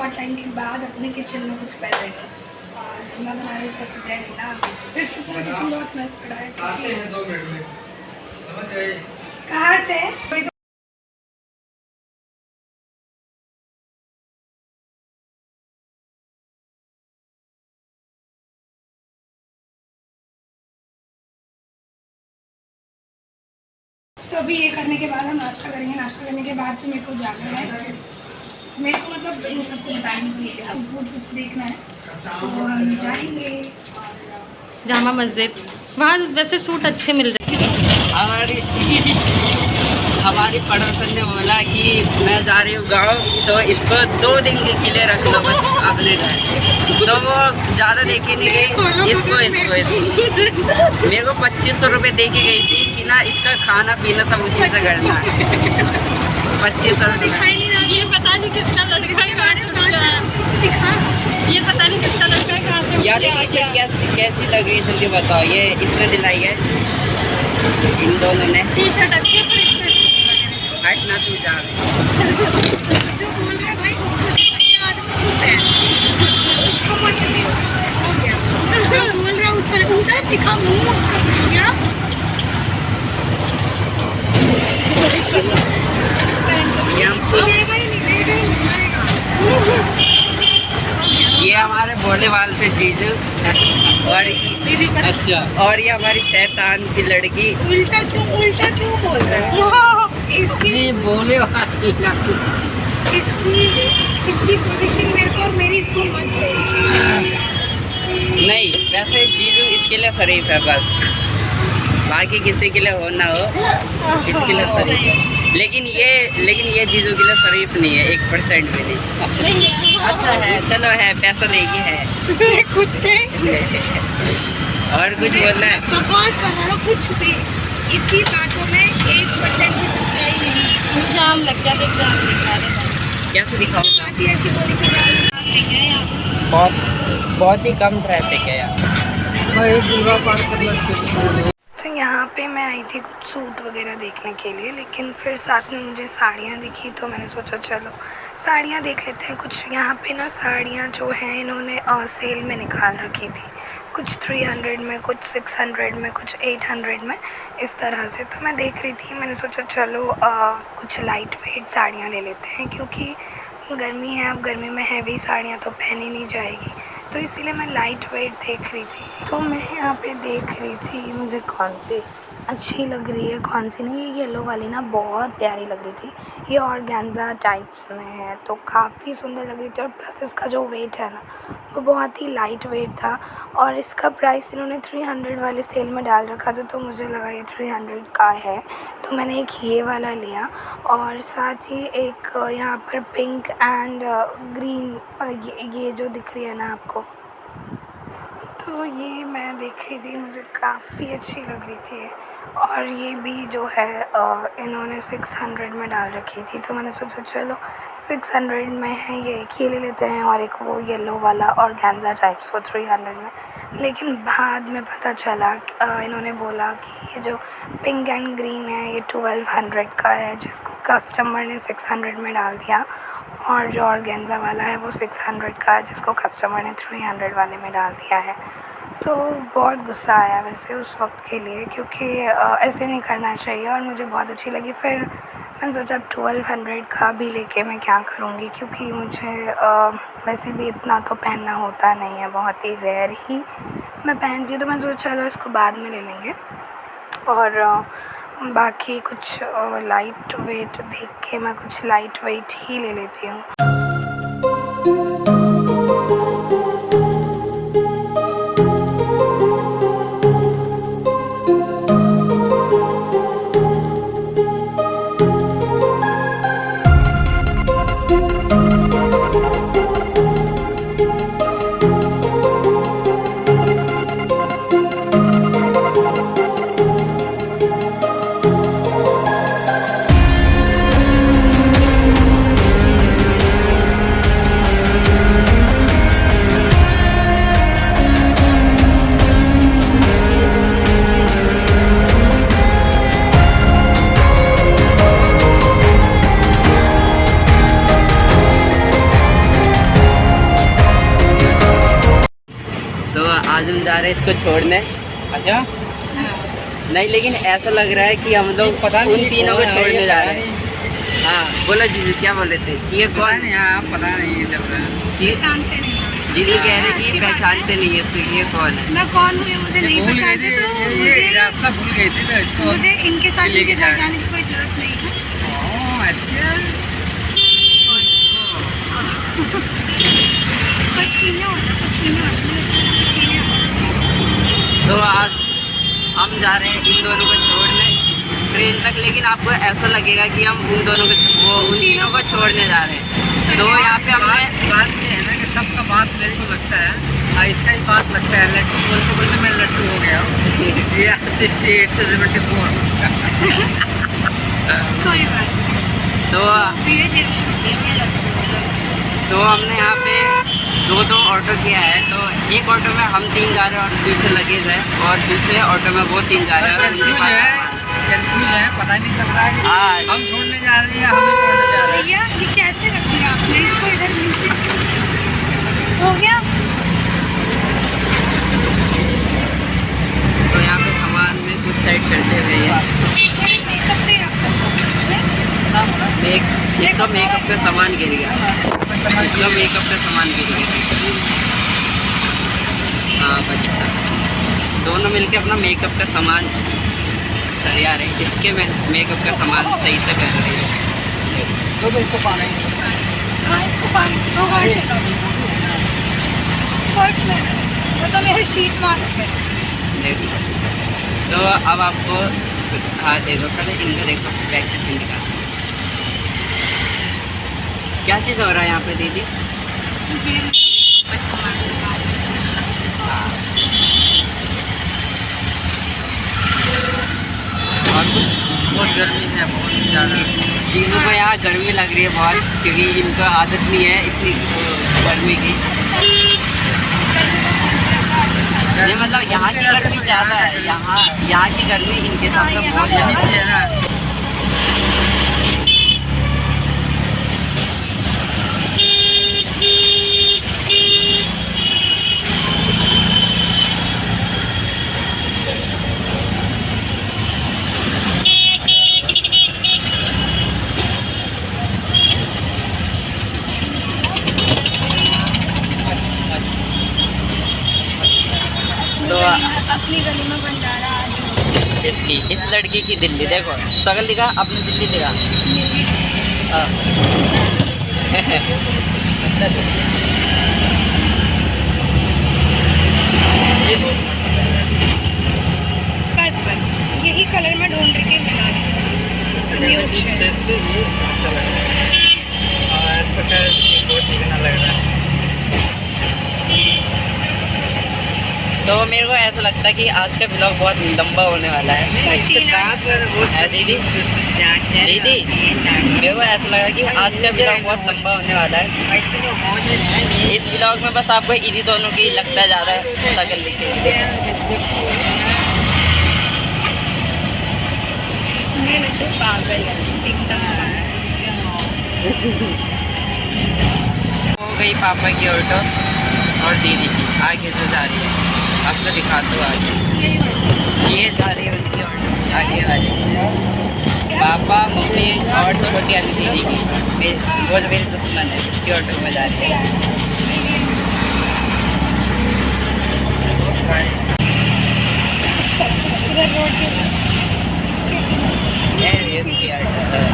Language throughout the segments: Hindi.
बहुत टाइम के बाद अपने किचन में कुछ कर रही हूँ। और मैं बना रही हूँ इसका ब्रेड ना, इसका पूरा किचन बहुत मस्त पड़ा है। आते हैं 2 मिनट में, समझ गए? कहाँ से? तो अभी ये करने के बाद हम नाश्ता करेंगे। नाश्ता करने के बाद फिर मेरे को जाना है, मेरे को मतलब इन सबको बताने के लिए फूड कुछ देखना है, तो हम जाएंगे। जामा मस्जिद, वहाँ वैसे सूट अच्छे मिल रहे हैं। हमारी पड़ोसन ने बोला कि मैं जा रही हूँ गाँव, तो इसको 2 दिन के लिए रख लो बस अपने घर। तो वो ज़्यादा दे के नहीं गई, इसको मेरे को 2500 रुपये दे के गई थी कि ना इसका खाना पीना सब उसी से करना है। 2500 दिखाई नहीं रहा, ये पता नहीं किसका लड़का ये पता नहीं किसका लड़का है, कहाँ से यार ये शर्ट कैसी लग रही है जल्दी बताओ। ये इसने दिलाई है, इन दोनों ने। टी शर्ट अच्छी है, हट ना तू जा। जो बोल रहा है भाई उसको उसको मत हो गया। जो बोल रहा है उसका उधर दिखा मुंह उसका भैया। ये हमारे भोले वाल से चीज और अच्छा, और ये हमारी शैतान सी लड़की। उल्टा क्यों बोल रहा है? इसकी भोले वाली इसकी पोजीशन मेरे को और मेरी इसको मत नहीं, वैसे चीज़ इसके लिए शरीफ है बस, बाकी किसी के लिए हो ना हो इसके लिए शरीफ है। लेकिन ये चीज़ों के लिए शरीफ नहीं है, 1% भी नहीं। अच्छा है, चलो है, पैसा देगी है। कुत्ते और कुछ बोलना है? बकवास करना ना, कुछ भी इसकी बातों में 1% की सच्चाई नहीं। एग्जाम लग गया, एग्जाम दिखा रहे कैसे दिखाऊँ? ऐसी बोली बहुत ही कम ट्रैफिक है यार। तो यहाँ पे मैं आई थी कुछ सूट वगैरह देखने के लिए, लेकिन फिर साथ में मुझे साड़ियाँ दिखी, तो मैंने सोचा चलो साड़ियाँ देख लेते हैं। कुछ यहाँ पे ना साड़ियाँ जो हैं इन्होंने सेल में निकाल रखी थी, कुछ 300 में, कुछ 600 में, कुछ 800 में, इस तरह से। तो मैं देख रही थी, मैंने सोचा चलो कुछ लाइट वेट साड़ियाँ ले लेते हैं, क्योंकि गर्मी है। अब गर्मी में हैवी साड़ियाँ तो पहनी नहीं जाएगी, तो इसीलिए मैं लाइट वेट देख रही थी। तो मैं यहाँ पे देख रही थी मुझे कौन सी अच्छी लग रही है, कौन सी नहीं। ये येलो वाली ना बहुत प्यारी लग रही थी, ये ऑर्गेन्जा टाइप्स में है, तो काफ़ी सुंदर लग रही थी। और प्लस इसका जो वेट है ना वो बहुत ही लाइट वेट था, और इसका प्राइस इन्होंने 300 वाले सेल में डाल रखा था, तो मुझे लगा ये 300 का है, तो मैंने एक ये वाला लिया। और साथ ही एक यहाँ पर पिंक एंड ग्रीन ये जो दिख रही है ना आपको, तो ये मैं देख रही थी, मुझे काफ़ी अच्छी लग रही थी। और ये भी जो है इन्होंने 600 में डाल रखी थी, तो मैंने सोचा चलो 600 में है ये, एक ही ले लेते हैं, और एक वो येलो वाला ऑर्गेन्जा टाइप्स वो 300 में। लेकिन बाद में पता चला इन्होंने बोला कि ये जो पिंक एंड ग्रीन है ये 1200 का है, जिसको कस्टमर ने 600 में डाल दिया, और जो ऑर्गेन्जा वाला है वो 600 का है, जिसको कस्टमर ने 300 वाले में डाल दिया है। तो बहुत गुस्सा आया वैसे उस वक्त के लिए, क्योंकि ऐसे नहीं करना चाहिए, और मुझे बहुत अच्छी लगी। फिर मैंने सोचा अब 1200 का भी लेके मैं क्या करूँगी, क्योंकि मुझे वैसे भी इतना तो पहनना होता नहीं है, बहुत ही रेयर ही मैं पहनती हूँ। तो मैंने सोचा चलो इसको बाद में ले लेंगे, और बाकी कुछ लाइट वेट देख के मैं कुछ लाइट वेट ही ले लेती हूँ। आज हम जा रहे हैं इसको छोड़ने। अच्छा नहीं, लेकिन ऐसा लग रहा है कि हम लोग पता नहीं उन तीनों को कौन है, छोड़ने ये जा पता रहे हैं। हाँ बोलो जीजू, क्या बोल रहे थे कि ये पता कौन नहीं, हाँ पता नहीं चल रहा है। चीज जानते नहीं हैं। जीजू ठीक कह है, रहे कि अच्छी बात है। पहचानते नहीं है इसको कि ये कौन है। मैं कौन हूँ ये मुझे ये नहीं भूल गई पहचानते, थी, तो ये मुझे रास्ता भूल गई थी तो इसको मुझे इनके साथ लेके इनके जा घर रहे जाने की कोई जरूरत नहीं है। अच्छा कुछ भी नहीं होता, कुछ भी नहीं होता, कुछ भी नहीं होता। तो आज हम जा रहे हैं इन दोनों को छोड़ने ट्रेन तक, लेकिन आपको ऐसा लगेगा कि हम उन दोनों को उन तीनों को छोड़ने जा रहे हैं। तो यहाँ पे हमने बात ये है ना कि सबका बात मेरे को लगता है, इसका ही बात लगता है। लट्टू बोलते बोलते मैं लट्टू हो गया हूँ। ये 68 से 74। कोई बात नहीं, तो धीरे धीरे शुरू तो हमने यहाँ पे दो ऑटो किया है। तो एक ऑटो में हम 3 जा रहे हैं और पीछे लगेज है, और दूसरे ऑटो में वो 3 जा रहे हैं और उनके कंफ्यूज है, पता नहीं चल रहा है कि हाँ। हम छोड़ने जा रहे हैं या हमें छोड़ने जा रहे हैं। भैया ये कैसे रखोगे आपने इसको इधर नीचे? हो गया। तो यहाँ पे सामान में कुछ साइड करते हुए मेकअप से ही रखो। इसका मेकअप का सामान गिर गया, इसका मेकअप का सामान गिर गया। हाँ बच्चा दोनों मिलके अपना मेकअप का सामान सरिया रहे हैं। इसके में मेकअप का सामान सही से कर रहे हैं। तो इसको पाना हाँ, इसको पानी दो घंटे पर्स में वो तो मेरे शीट मास्क है। देखो तो अब आपको हाँ देखो, पहले इनका देखो प्रैक्टिस इनका क्या चीज़ हो रहा है यहाँ पे दीदी। ये बस सामान और कुछ बहुत गर्मी है, बहुत ज़्यादा। जीजू को यहाँ गर्मी लग रही है बहुत, क्योंकि इनको आदत नहीं है इतनी गर्मी की। ये मतलब यहाँ की गर्मी ज़्यादा है, यहाँ की गर्मी इनके सामने बहुत ज़्यादा नीचे है ना। तो अपनी गली में भंडारा आज इस लड़की की दिल्ली देखो, शकल दिखा अपनी दिल्ली दिखा। हाँ। अच्छा बस बस यही कलर में ढूंढ रही थी बना इस ड्रेस पे ये अच्छा लग रहा है, और ऐसा कर बहुत चिकना लग रहा है। तो मेरे को ऐसा लगता है कि आज का ब्लॉग बहुत लंबा होने वाला है। पसीना है दीदी दीदी मेरे को ऐसा लगा कि आज का ब्लॉग बहुत लंबा होने वाला है। इस ब्लॉग में बस आपको इन्हीं दोनों की लगता है ज़्यादा शकल दिखे। ये लड्डू पागल है एकदम। हो गई पापा की ऑटो और दीदी की आगे जो जा रही है, आपको दिखाता हूँ आगे। ये जा रही है उनकी ऑटो आगे वाली, पापा मम्मी और छोटी वाली दीदी की। वो जो मेरी दुश्मन है उसकी ऑटो में जा रही है। ये उसकी ऑटो है।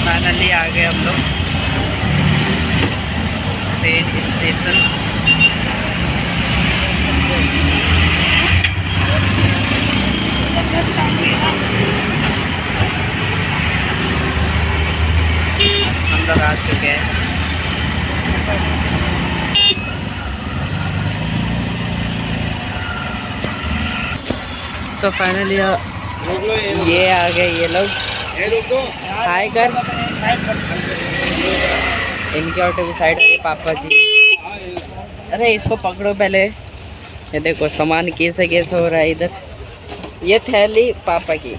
फाइनली आ गए हम लोग ट्रेन स्टेशन। हम लोग आ चुके हैं। तो फाइनली ये आ गए ये लोग। हाय कर इनके ऑटो की साइड आ रही पापा जी। अरे इसको पकड़ो पहले। ये देखो सामान कैसे कैसे हो रहा है इधर। ये थैली पापा की,